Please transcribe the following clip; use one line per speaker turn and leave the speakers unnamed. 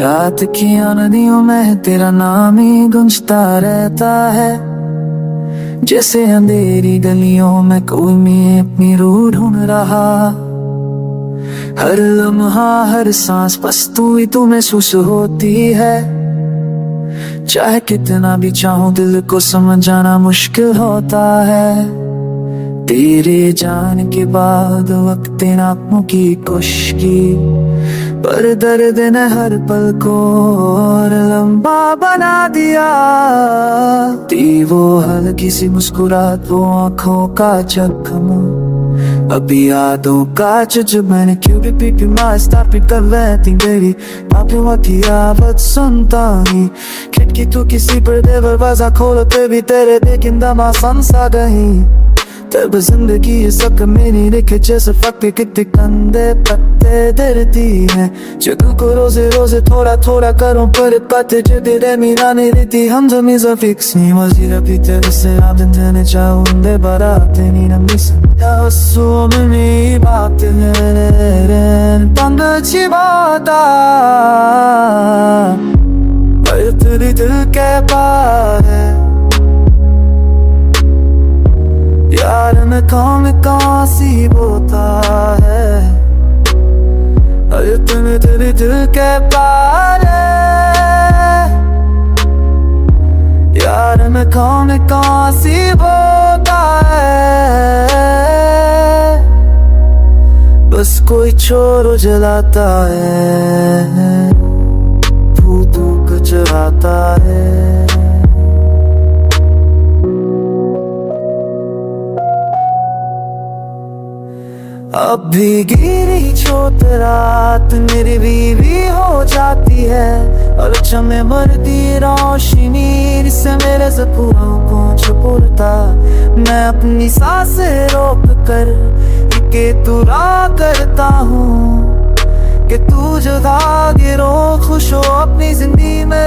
रात की नदियों में तेरा नाम ही गूंजता रहता है, जैसे अंधेरी गलियों में कोई मैं अपनी रूह ढूंढ रहा। हर लम्हा हर सांस बस तू ही तू महसूस होती है। चाहे कितना भी चाहूं दिल को समझाना मुश्किल होता है। तेरे जाने के बाद वक्त आंखों की खुशकी, पर दर्द ने हर पल को और लंबा बना दिया। थी वो हल्की सी मुस्कुराहट, वो आंखों का जख्म, अभी यादों का जो मैंने क्यों भी मास्ता पिट कर रहती मेरी पापियों की आवाज सुनता ही। खिड़की तो किसी पर दरवाजा खोलते भी तेरे देखिंदा मौसम सा गई। तब जिंदगी ये सब मेरी लिखे जैसे फटे कितने कंधे पत्ते डरती है। जो दिल को रोजे रोजे थोड़ा थोड़ा करूं पर पत्ते जो तेरे मीरा नहीं रहती। हम जमीज़ा फिक्स नहीं वजीर अभी तेरे से आदन जाने चाहूंदे बाराते नहीं नमी संध्या हंसुओं में मेरी बात है तंग अच्छी बात पर तेरी दिल के पार है। यार मैं कौन सी बोता है, अरे तुम्हें तेरे दिल के पार है। यार मैं कौन सी बोता है, बस कोई चोर जलाता है, भूतों को जलाता है। अब भी गिरी छोट रात मेरी बीवी हो जाती है, और चमे मरती रोशनी से मेरे सपनों को छुपता। मैं अपनी सांसें रोक कर के तुरा करता हूँ कि तू जुदा गिरो खुश हो अपनी जिंदगी में।